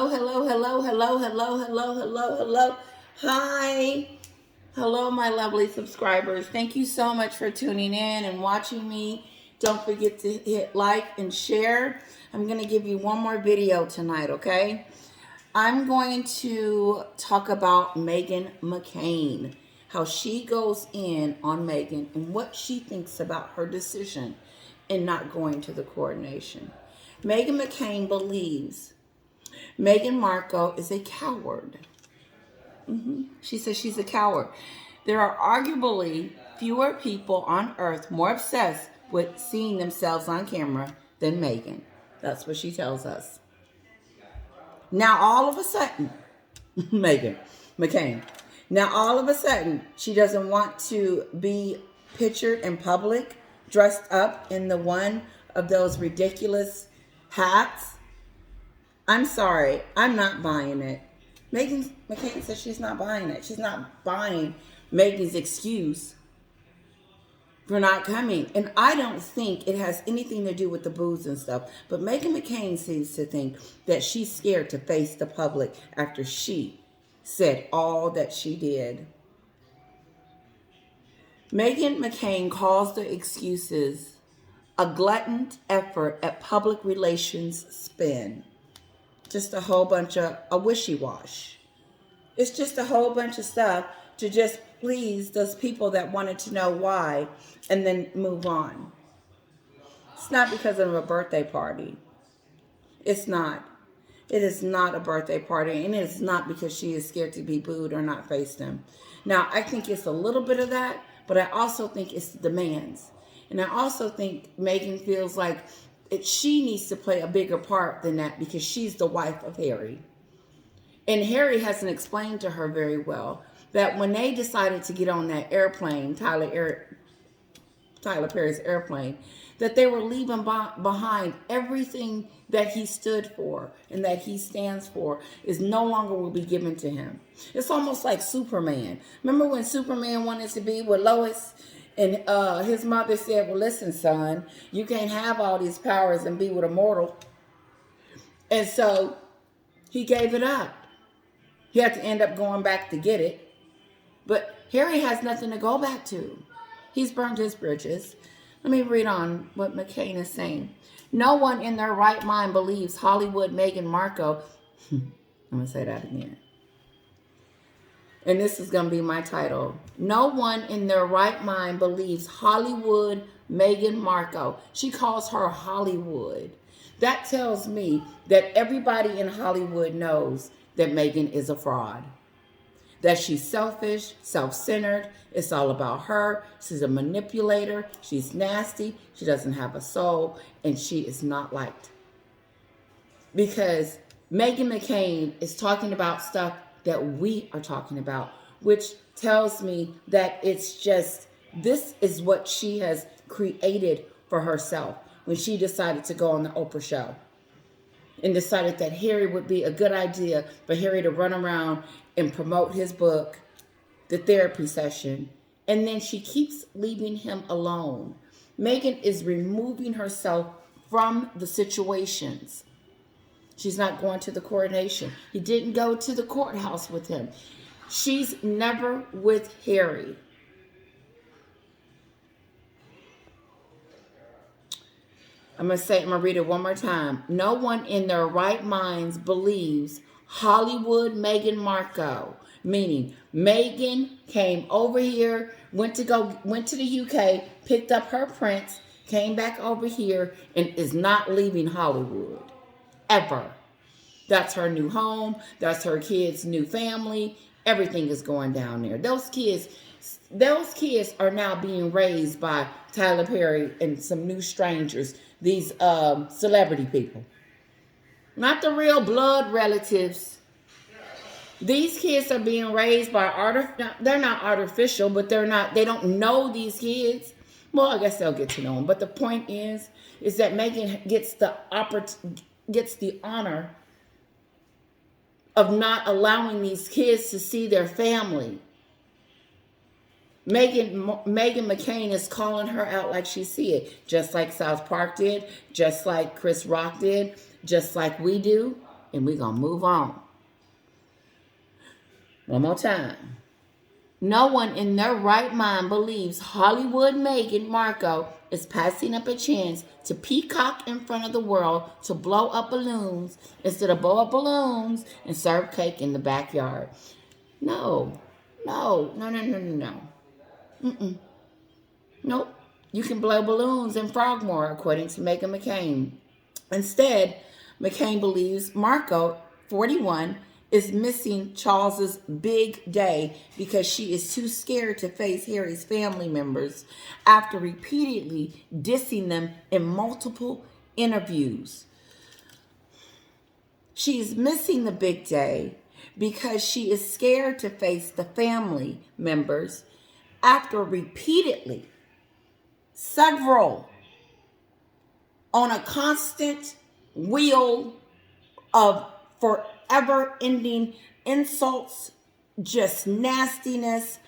Hello, hello, hello, hello, hello, hello, hello. Hi. Hello, my lovely subscribers. Thank you so much for tuning in and watching me. Don't forget to hit like and share. I'm going to give you one more video tonight, okay? I'm going to talk about Meghan McCain, how she goes in on Meghan and what she thinks about her decision in not going to the coronation. Meghan McCain believes Meghan Markle is a coward. She says she's a coward. There are arguably fewer people on earth more obsessed with seeing themselves on camera than Meghan. That's what she tells us. Now, all of a sudden, Meghan McCain, now all of a sudden, she doesn't want to be pictured in public, dressed up in the one of those ridiculous hats. I'm sorry, I'm not buying it. Meghan McCain says she's not buying it. She's not buying Meghan's excuse for not coming. And I don't think it has anything to do with the booze and stuff. But Meghan McCain seems to think that she's scared to face the public after she said all that she did. Meghan McCain calls the excuses a gluttoned effort at public relations spin. Just a whole bunch of a wishy-wash. It's just a whole bunch of stuff to just please those people that wanted to know why and then move on. It's not because of a birthday party. It's not. It is not a birthday party, and it is not because she is scared to be booed or not face them. Now, I think it's a little bit of that, but I also think it's the demands. And I also think Meghan feels like she needs to play a bigger part than that because she's the wife of Harry. And Harry hasn't explained to her very well that when they decided to get on that airplane, Tyler Perry's airplane, that they were leaving behind everything that he stood for and that he stands for is no longer will be given to him. It's almost like Superman. Remember when Superman wanted to be with Lois? And his mother said, well, listen, son, you can't have all these powers and be with a mortal. And so he gave it up. He had to end up going back to get it. But Harry has nothing to go back to. He's burned his bridges. Let me read on what McCain is saying. No one in their right mind believes Hollywood Meghan Markle. I'm going to say that again. And this is going to be my title. No one in their right mind believes Hollywood Meghan Markle. She calls her Hollywood. That tells me that everybody in Hollywood knows that Meghan is a fraud. That she's selfish, self-centered. It's all about her. She's a manipulator. She's nasty. She doesn't have a soul. And she is not liked. Because Meghan McCain is talking about stuff that we are talking about, which tells me that it's just, this is what she has created for herself when she decided to go on the Oprah show and decided that Harry would be a good idea for Harry to run around and promote his book, The Therapy Session, and then she keeps leaving him alone. Meghan is removing herself from the situations. She's not going to the coronation. He didn't go to the courthouse with him. She's never with Harry. I'm going to read it one more time. No one in their right minds believes Hollywood Meghan Markle, meaning Meghan came over here, went to the UK, picked up her prince, came back over here, and is not leaving Hollywood. Ever. That's her new home. That's her kids' new family. Everything is going down there. Those kids are now being raised by Tyler Perry and some new strangers, these celebrity people. Not the real blood relatives. These kids are being raised by they're not artificial, but they don't know these kids. Well, I guess they'll get to know them. But the point is that Meghan gets the honor of not allowing these kids to see their family. Meghan McCain is calling her out like she see it, just like South Park did, just like Chris Rock did, just like we do. and we're going to move on. One more time. No one in their right mind believes Hollywood Meghan Markle is passing up a chance to peacock in front of the world to blow up balloons instead of blow up balloons and serve cake in the backyard. No. Mm-mm. Nope. You can blow balloons in Frogmore, according to Meghan McCain. Instead, McCain believes Markle, 41, is missing Charles's big day because she is too scared to face Harry's family members after repeatedly dissing them in multiple interviews. She is missing the big day because she is scared to face the family members after repeatedly, several, on a constant wheel of forever ending insults, just nastiness,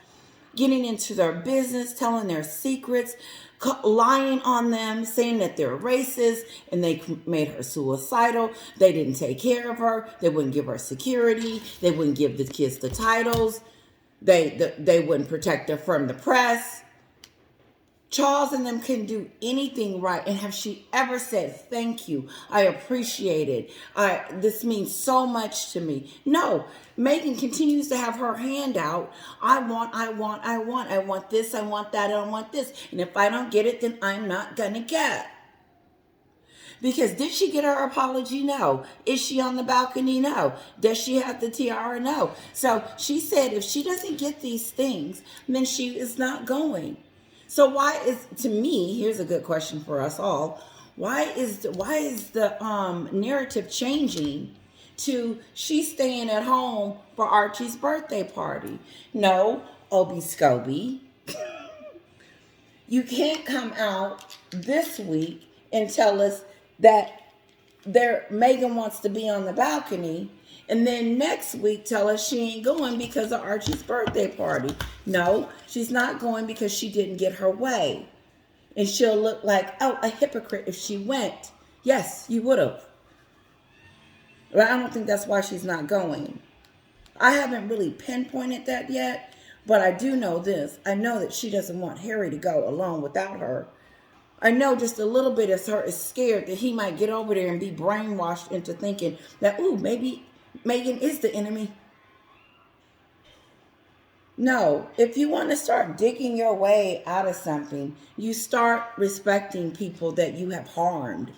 getting into their business, telling their secrets, lying on them, saying that they're racist and they made her suicidal. They didn't take care of her. They wouldn't give her security. They wouldn't give the kids the titles. They wouldn't protect her from the press. Charles and them couldn't do anything right. And have she ever said, thank you, I appreciate it, this means so much to me? No. Meghan continues to have her hand out. I want this, I want that, I want this. And if I don't get it, then I'm not going to get. Because did she get her apology? No. Is she on the balcony? No. Does she have the tiara? No. So she said if she doesn't get these things, then she is not going. So why is, to me, here's a good question for us all. Why is the narrative changing to she's staying at home for Archie's birthday party? No, Obi Scobie. You can't come out this week and tell us that Meghan wants to be on the balcony, and then next week tell us she ain't going because of Archie's birthday party. No, she's not going because she didn't get her way. And she'll look like, a hypocrite if she went. Yes, you would have. But I don't think that's why she's not going. I haven't really pinpointed that yet, but I do know this. I know that she doesn't want Harry to go alone without her. I know just a little bit of her is scared that he might get over there and be brainwashed into thinking that, maybe Meghan is the enemy. No, if you want to start digging your way out of something, you start respecting people that you have harmed.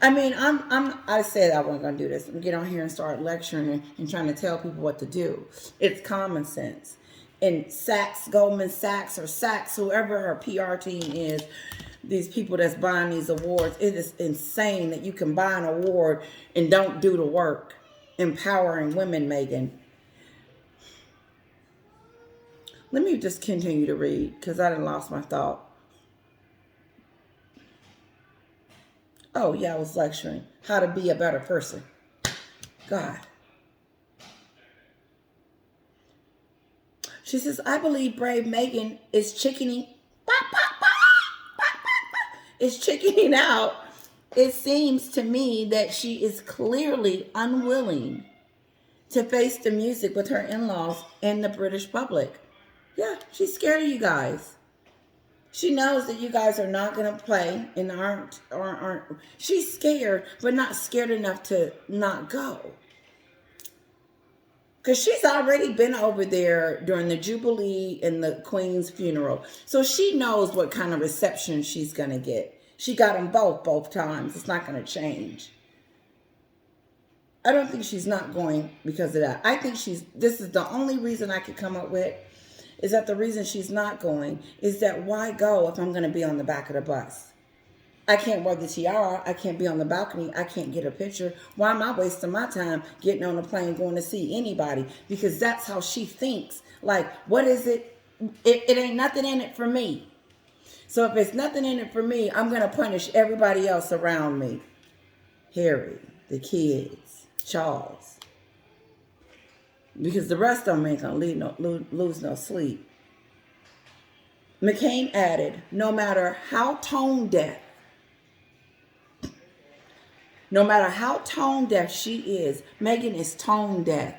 I mean, I said I wasn't going to do this. I'm get on here and start lecturing and trying to tell people what to do. It's common sense. And Goldman Sachs, whoever her PR team is, these people that's buying these awards, it is insane that you can buy an award and don't do the work. Empowering women, Meghan. Let me just continue to read because I done lost my thought. Oh, yeah, I was lecturing how to be a better person. God. She says, I believe brave Meghan is chickening. Is chickening out. It seems to me that she is clearly unwilling to face the music with her in-laws and the British public. Yeah, she's scared of you guys. She knows that you guys are not going to play and aren't. She's scared, but not scared enough to not go. Because she's already been over there during the Jubilee and the Queen's funeral. So she knows what kind of reception she's going to get. She got them both times. It's not going to change. I don't think she's not going because of that. I think this is the only reason I could come up with, is that the reason she's not going is that why go if I'm going to be on the back of the bus? I can't wear the tiara. I can't be on the balcony. I can't get a picture. Why am I wasting my time getting on a plane going to see anybody? Because that's how she thinks. Like, what is it? It ain't nothing in it for me. So if it's nothing in it for me, I'm going to punish everybody else around me. Harry, the kids, Charles. Because the rest of them ain't going to lose no sleep. McCain added, no matter how tone deaf No matter how tone deaf she is, Meghan is tone deaf.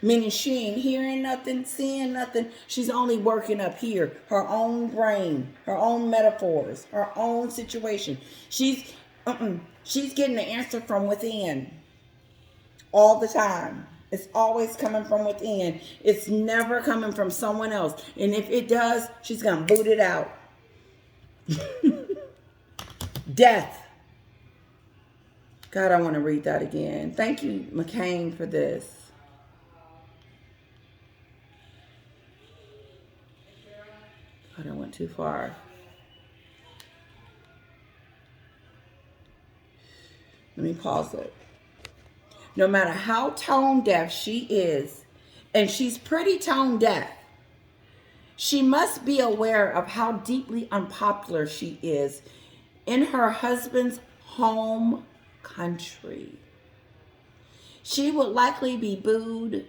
Meaning she ain't hearing nothing, seeing nothing. She's only working up here. Her own brain, her own metaphors, her own situation. She's getting the answer from within all the time. It's always coming from within. It's never coming from someone else. And if it does, she's going to boot it out. Death. God, I want to read that again. Thank you, McCain, for this. God, I went too far. Let me pause it. No matter how tone deaf she is, and she's pretty tone deaf, she must be aware of how deeply unpopular she is in her husband's home country. She would likely be booed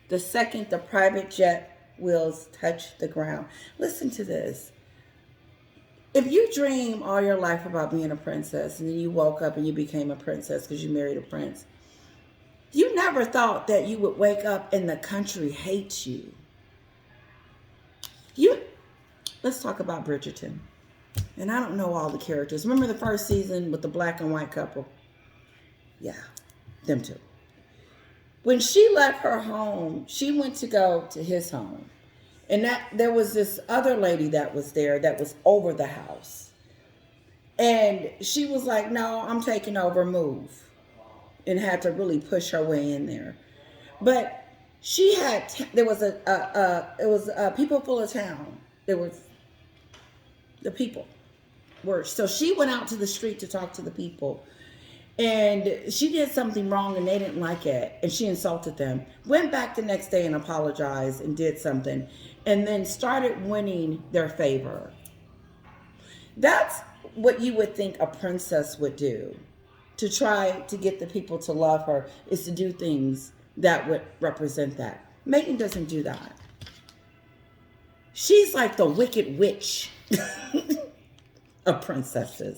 the second the private jet wheels touch the ground. Listen to this. If you dream all your life about being a princess and then you woke up and you became a princess because you married a prince, you never thought that you would wake up and the country hates you. Let's talk about Bridgerton. And I don't know all the characters. Remember the first season with the black and white couple? Yeah, them two. When she left her home, she went to go to his home. And there was this other lady that was there that was over the house. And she was like, no, I'm taking over, move. And had to really push her way in there. But there was a people full of town. There was the people were, so she went out to the street to talk to the people. And she did something wrong and they didn't like it. And she insulted them. Went back the next day and apologized and did something. And then started winning their favor. That's what you would think a princess would do. To try to get the people to love her is to do things that would represent that. Meghan doesn't do that. She's like the wicked witch of princesses.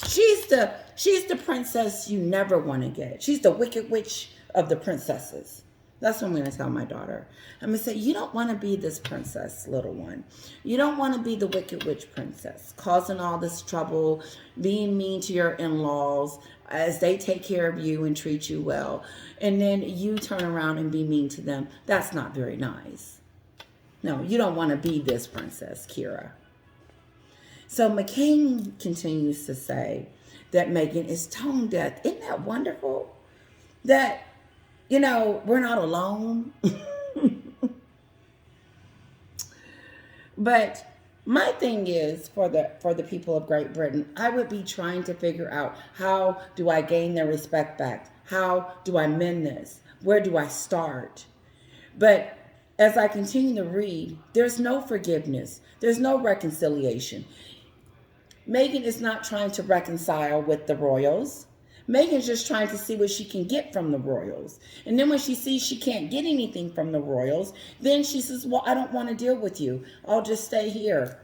She's the princess you never want to get. She's the wicked witch of the princesses. That's what I'm going to tell my daughter. I'm going to say, you don't want to be this princess, little one. You don't want to be the wicked witch princess, causing all this trouble, being mean to your in-laws as they take care of you and treat you well. And then you turn around and be mean to them. That's not very nice. No, you don't want to be this princess, Kira. So McCain continues to say that Meghan is tone deaf. Isn't that wonderful? That, we're not alone. But my thing is, for the people of Great Britain, I would be trying to figure out, how do I gain their respect back? How do I mend this? Where do I start? But as I continue to read, there's no forgiveness. There's no reconciliation. Meghan is not trying to reconcile with the royals. Meghan's just trying to see what she can get from the royals. And then when she sees she can't get anything from the royals, then she says, well, I don't want to deal with you. I'll just stay here.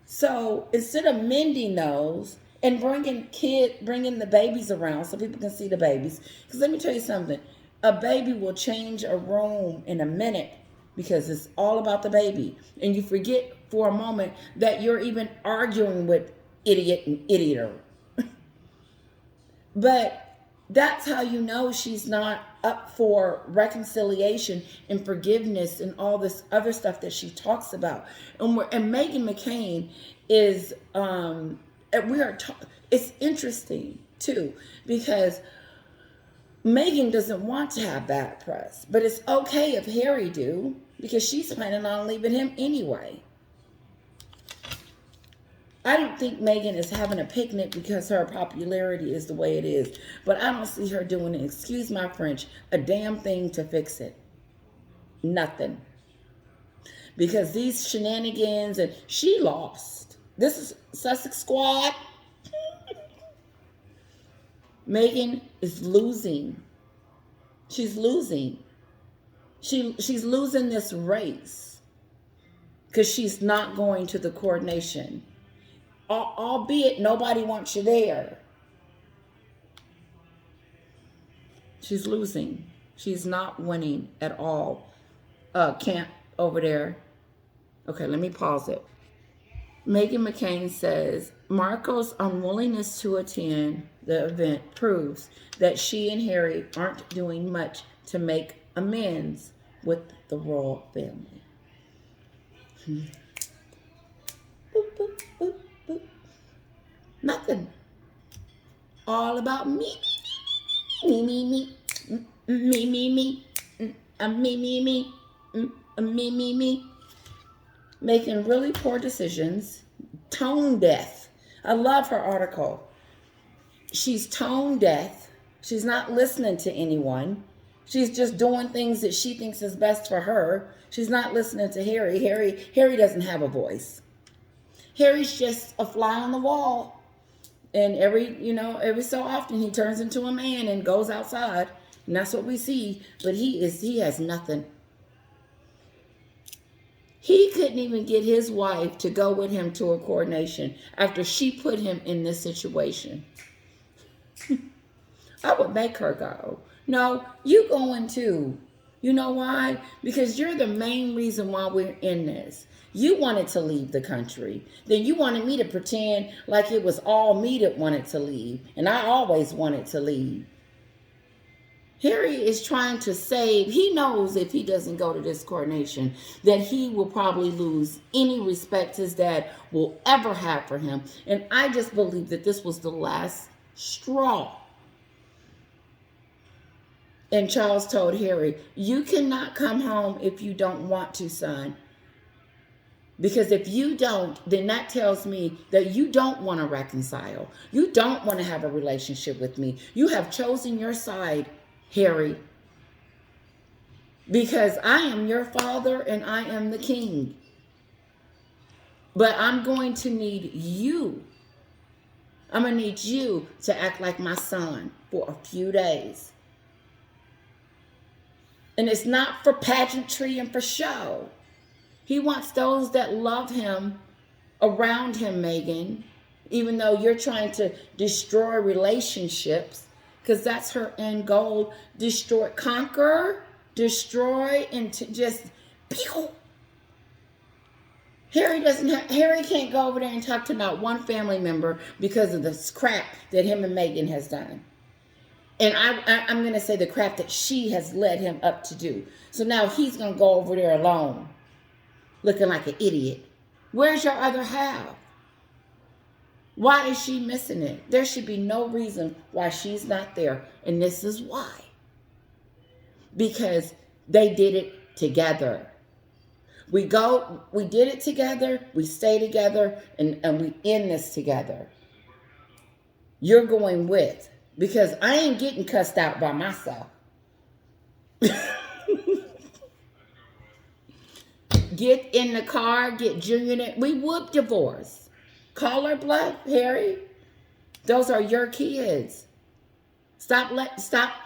So instead of mending those and bringing the babies around so people can see the babies, because let me tell you something, a baby will change a room in a minute because it's all about the baby. And you forget for a moment that you're even arguing with idiot and idioter. But that's how you know she's not up for reconciliation and forgiveness and all this other stuff that she talks about. And Meghan McCain is, it's interesting too, because Meghan doesn't want to have bad press, but it's okay if Harry do, because she's planning on leaving him anyway. I don't think Meghan is having a picnic because her popularity is the way it is. But I don't see her doing, excuse my French, a damn thing to fix it. Nothing. Because these shenanigans, and she lost. This is Sussex squad. Meghan is losing. She's losing. She's losing this race because she's not going to the coronation. Albeit nobody wants you there. She's losing. She's not winning at all. Camp over there. Okay, let me pause it. Meghan McCain says Markle's unwillingness to attend the event proves that she and Harry aren't doing much to make amends with the royal family. Boop, boop, boop, boop. Nothing. All about me, me, me, me, me, me, me, me. Making really poor decisions, tone deaf. I love her article. She's tone deaf. She's not listening to anyone. She's just doing things that she thinks is best for her. She's not listening to Harry. Harry doesn't have a voice. Harry's just a fly on the wall. And every so often he turns into a man and goes outside. And that's what we see. But he has nothing. He couldn't even get his wife to go with him to a coronation after she put him in this situation. I would make her go. No, you going too. You know why? Because you're the main reason why we're in this. You wanted to leave the country. Then you wanted me to pretend like it was all me that wanted to leave. And I always wanted to leave. Harry is trying to save. He knows if he doesn't go to this coronation that he will probably lose any respect his dad will ever have for him. And I just believe that this was the last straw. And Charles told Harry, you cannot come home if you don't want to, son. Because if you don't, then that tells me that you don't want to reconcile. You don't want to have a relationship with me. You have chosen your side, Harry, because I am your father and I am the king. But I'm going to need you. I'm going to need you to act like my son for a few days. And it's not for pageantry and for show. He wants those that love him around him, Meghan, even though you're trying to destroy relationships. Because that's her end goal. Destroy, conquer, destroy, and to just pew. Harry can't go over there and talk to not one family member because of this crap that him and Meghan has done. And I'm going to say the crap that she has led him up to do. So now he's going to go over there alone, looking like an idiot. Where's your other half? Why is she missing it? There should be no reason why she's not there. And this is why. Because they did it together. We did it together, we stay together, and we end this together. You're going with. Because I ain't getting cussed out by myself. Get in the car, get Junior in it. We would divorce. Call her bluff, Harry. Those are your kids. Stop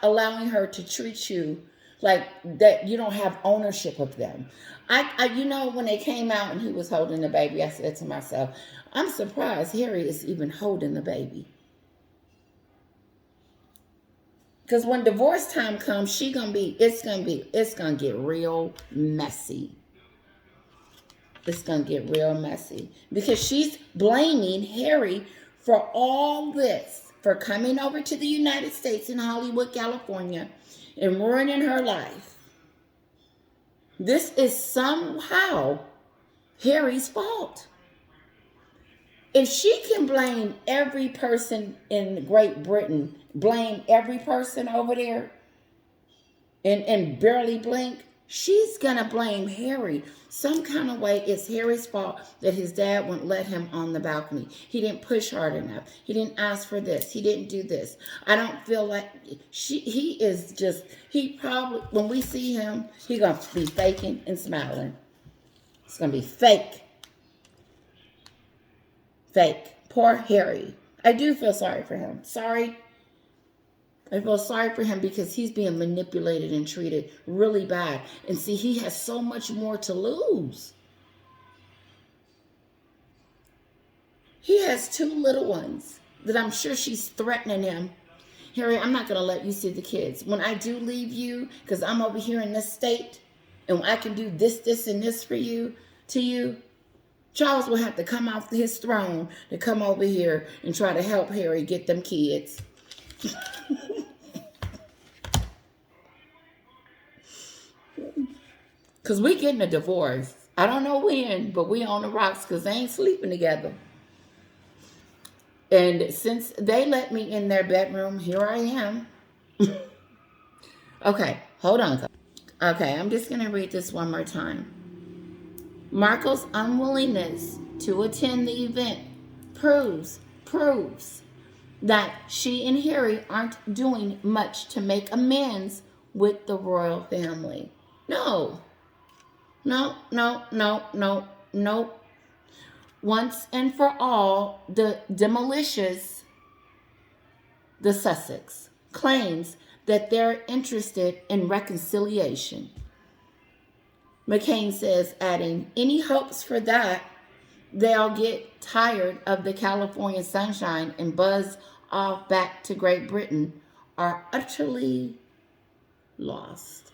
allowing her to treat you like that you don't have ownership of them. When they came out and he was holding the baby, I said to myself, I'm surprised Harry is even holding the baby. Because when divorce time comes, it's gonna get real messy. It's going to get real messy because she's blaming Harry for all this, for coming over to the United States in Hollywood, California, and ruining her life. This is somehow Harry's fault. If she can blame every person in Great Britain, blame every person over there, and barely blink, she's going to blame Harry. Some kind of way it's Harry's fault that his dad wouldn't let him on the balcony. He didn't push hard enough. He didn't ask for this. He didn't do this. I don't feel like he probably, when we see him, he's going to be faking and smiling. It's going to be fake. Fake. Poor Harry. I do feel sorry for him. I feel sorry for him because he's being manipulated and treated really bad. And see, he has so much more to lose. He has 2 little ones that I'm sure she's threatening him. Harry, I'm not going to let you see the kids. When I do leave you, because I'm over here in this state, and I can do this, this, and this for you, to you, Charles will have to come off his throne to come over here and try to help Harry get them kids. Because we getting a divorce. I don't know when, but we on the rocks because they ain't sleeping together. And since they let me in their bedroom, here I am. Okay, hold on. Okay, I'm just going to read this one more time. Markle's unwillingness to attend the event proves that she and Harry aren't doing much to make amends with the royal family. No. Once and for all, demolishes the Sussex claims that they're interested in reconciliation. McCain says, adding, any hopes for that, they'll get tired of the California sunshine and buzz off back to Great Britain, are utterly lost.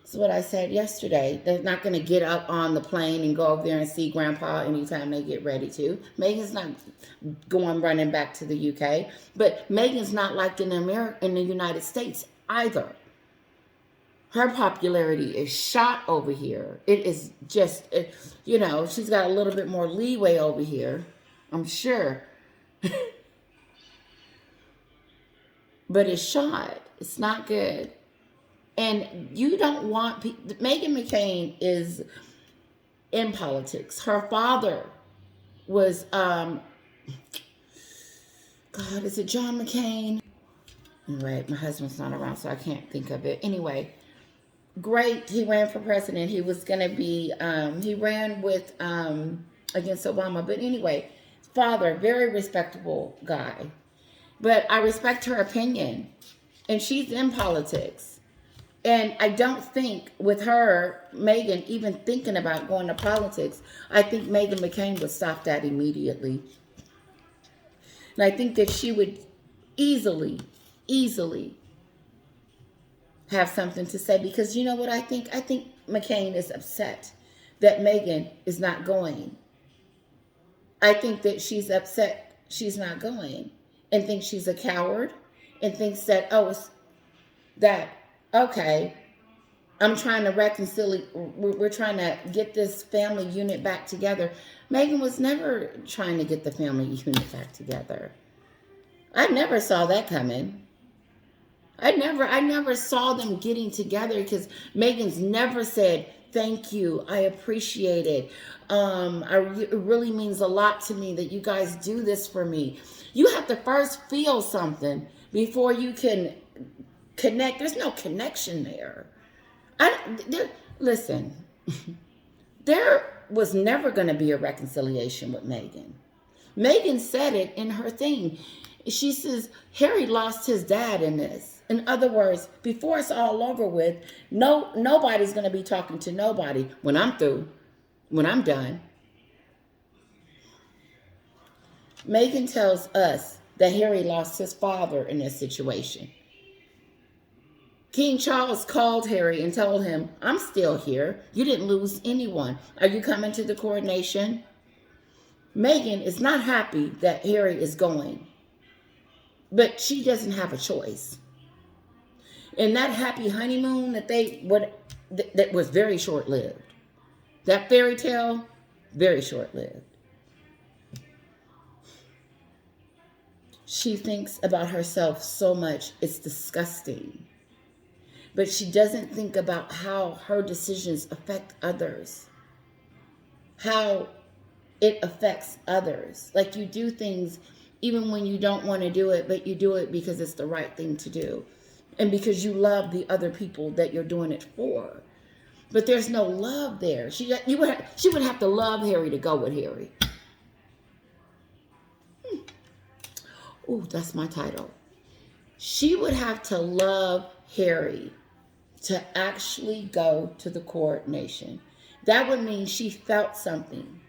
That's what I said yesterday. They're not going to get up on the plane and go over there and see Grandpa anytime they get ready to. Meghan's not going running back to the UK. But Meghan's not liked in the United States either. Her popularity is shot over here. It is just, she's got a little bit more leeway over here, I'm sure. But it's shot. It's not good. And you don't want Meghan McCain is in politics. Her father was, God, is it John McCain? Anyway, my husband's not around, so I can't think of it. Anyway, great. He ran for president. He was going to be, he ran with, against Obama. But anyway, father, very respectable guy. But I respect her opinion. And she's in politics. And I don't think with her, Meghan, even thinking about going to politics, I think Meghan McCain would stop that immediately. And I think that she would easily have something to say. Because you know what I think? I think McCain is upset that Meghan is not going. I think that she's upset she's not going. And thinks she's a coward. And thinks that, okay, I'm trying to reconcile. We're trying to get this family unit back together. Meghan was never trying to get the family unit back together. I never saw that coming. I never saw them getting together because Meghan's never said, thank you, I appreciate it. It really means a lot to me that you guys do this for me. You have to first feel something before you can connect. There's no connection there. Listen, there was never going to be a reconciliation with Meghan. Meghan said it in her thing. She says, Harry lost his dad in this. In other words, before it's all over with, nobody's going to be talking to nobody when I'm through, when I'm done. Meghan tells us that Harry lost his father in this situation. King Charles called Harry and told him, I'm still here. You didn't lose anyone. Are you coming to the coronation? Meghan is not happy that Harry is going. But she doesn't have a choice. And that happy honeymoon that was very short-lived. That fairy tale, very short-lived. She thinks about herself so much, it's disgusting. But she doesn't think about how her decisions affect others. How it affects others. Like you do things even when you don't want to do it, but you do it because it's the right thing to do. And because you love the other people that you're doing it for. But there's no love there. She would have to love Harry to go with Harry. Oh, that's my title. She would have to love Harry to actually go to the coronation. That would mean she felt something.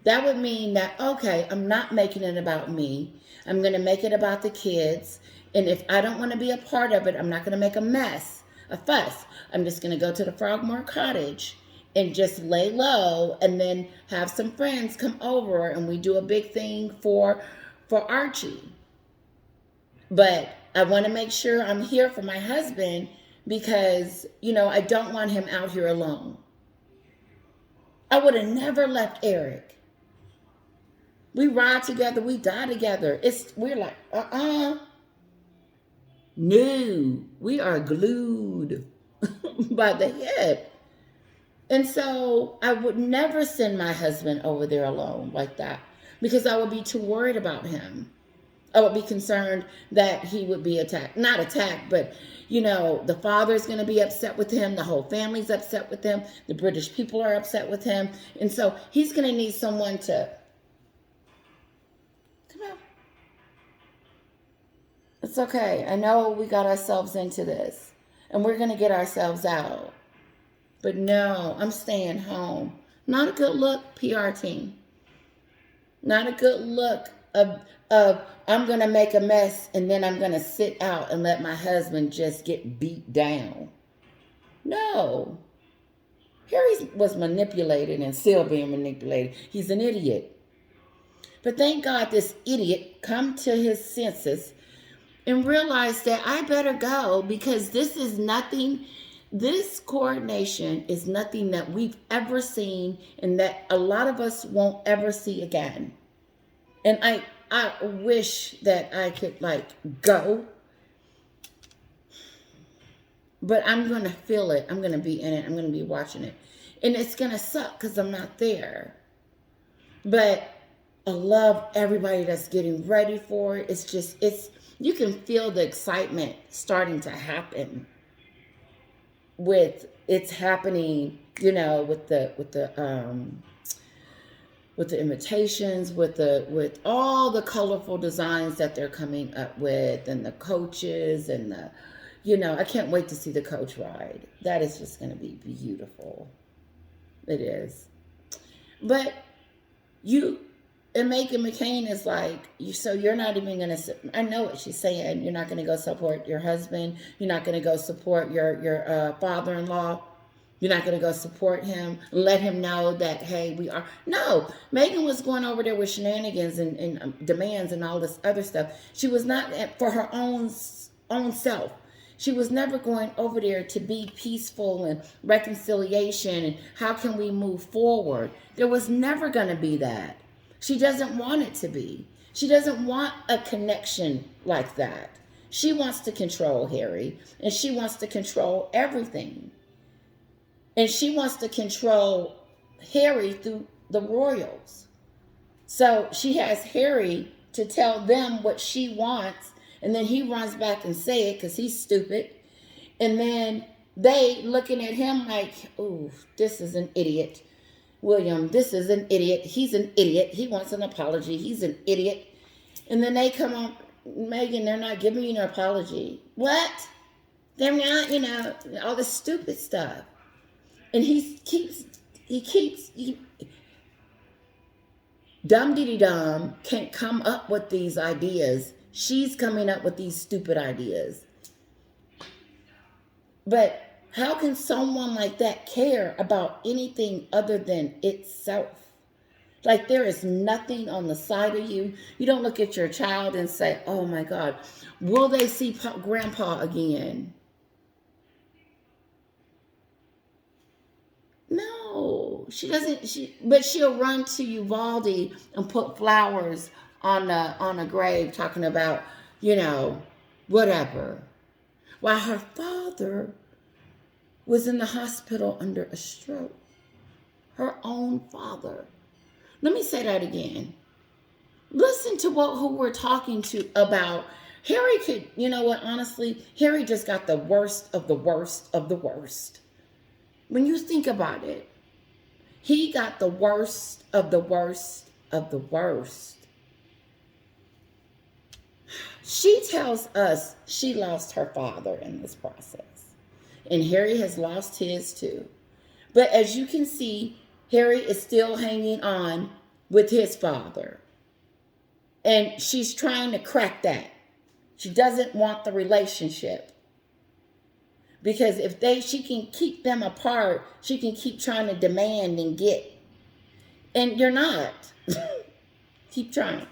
That would mean that, okay, I'm not making it about me. I'm going to make it about the kids. And if I don't want to be a part of it, I'm not going to make a fuss. I'm just going to go to the Frogmore Cottage and just lay low, and then have some friends come over and we do a big thing for Archie. But I want to make sure I'm here for my husband because, I don't want him out here alone. I would have never left Eric. We ride together, we die together. We're like, no, we are glued by the hip. And so I would never send my husband over there alone like that because I would be too worried about him. I would be concerned that he would be attacked. Not attacked, but, the father's going to be upset with him. The whole family's upset with him. The British people are upset with him. And so he's going to need someone to, come on. It's okay. I know we got ourselves into this and we're going to get ourselves out. But no, I'm staying home. Not a good look, PR team. Not a good look of I'm going to make a mess and then I'm going to sit out and let my husband just get beat down. No. Harry was manipulated and still being manipulated. He's an idiot. But thank God this idiot come to his senses and realized that I better go because this is nothing. This coronation is nothing that we've ever seen and that a lot of us won't ever see again. And I wish that I could go, but I'm going to feel it. I'm going to be in it. I'm going to be watching it. And it's going to suck because I'm not there. But I love everybody that's getting ready for it. You can feel the excitement starting to happen it's happening, with the invitations, with all the colorful designs that they're coming up with, and the coaches, and I can't wait to see the coach ride. That is just going to be beautiful. It is. But and Meghan McCain is like, so you're not even going to, I know what she's saying. You're not going to go support your husband. You're not going to go support your father-in-law. You're not going to go support him and let him know that, hey, we are. No, Meghan was going over there with shenanigans and demands and all this other stuff. She was not for her own self. She was never going over there to be peaceful and reconciliation and how can we move forward. There was never going to be that. She doesn't want it to be. She doesn't want a connection like that. She wants to control Harry, and she wants to control everything. And she wants to control Harry through the royals. So she has Harry to tell them what she wants, and then he runs back and say it because he's stupid. And then they looking at him like, ooh, this is an idiot. William, this is an idiot. He's an idiot. He wants an apology. He's an idiot. And then they come on, Meghan, they're not giving you an apology. What? They're not, all this stupid stuff. And he keeps, dum-diddy-dum can't come up with these ideas. She's coming up with these stupid ideas. But how can someone like that care about anything other than itself? Like there is nothing on the side of you. You don't look at your child and say, oh my God, will they see grandpa again? No, she doesn't. But she'll run to Uvalde and put flowers on a grave talking about, whatever. While her father was in the hospital under a stroke. Her own father. Let me say that again. Listen to who we're talking to about. Harry could, honestly, Harry just got the worst of the worst of the worst. When you think about it, he got the worst of the worst of the worst. She tells us she lost her father in this process. And Harry has lost his too. But as you can see, Harry is still hanging on with his father. And she's trying to crack that. She doesn't want the relationship. Because if she can keep them apart, she can keep trying to demand and get. And you're not. Keep trying.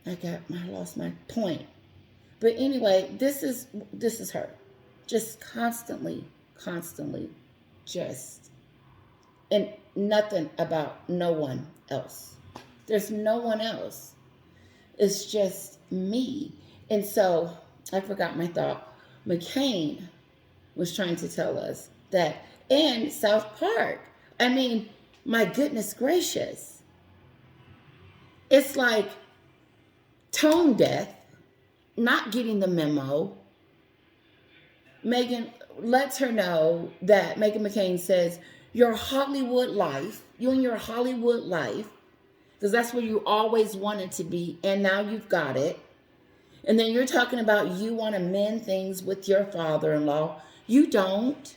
I lost my point. But anyway, this is her. Just constantly, just, and nothing about no one else. There's no one else. It's just me. And so, I forgot my thought. McCain was trying to tell us that, and South Park. I mean, my goodness gracious. It's like tone deaf, not getting the memo. Meghan lets her know that Meghan McCain says, your Hollywood life, you and your Hollywood life, because that's where you always wanted to be, and now you've got it. And then you're talking about you want to mend things with your father-in-law. You don't.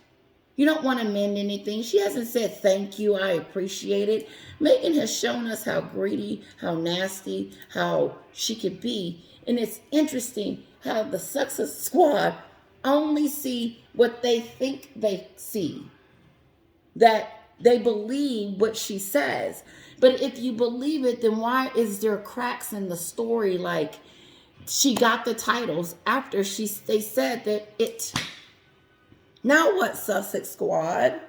You don't want to mend anything. She hasn't said thank you, I appreciate it. Meghan has shown us how greedy, how nasty, how she could be. And it's interesting how the Sussex squad only see what they think they see. That they believe what she says. But if you believe it, then why is there cracks in the story? Like, she got the titles after they said that it... Now what, Sussex squad?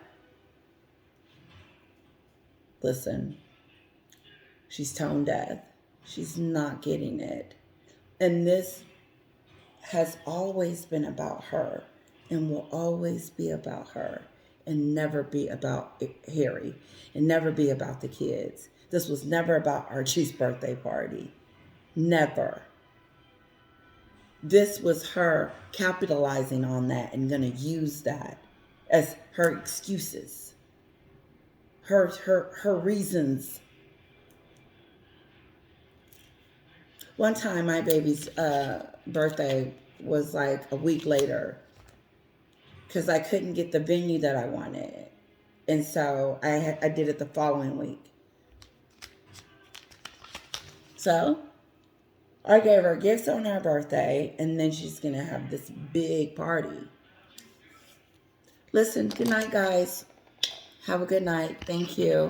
Listen, she's tone deaf. She's not getting it. And this has always been about her and will always be about her and never be about Harry and never be about the kids. This was never about Archie's birthday party. Never. This was her capitalizing on that and going to use that as her excuses, her reasons. One time, my baby's birthday was like a week later because I couldn't get the venue that I wanted, and so I did it the following week. So I gave her gifts on her birthday, and then she's going to have this big party. Listen, good night, guys. Have a good night. Thank you.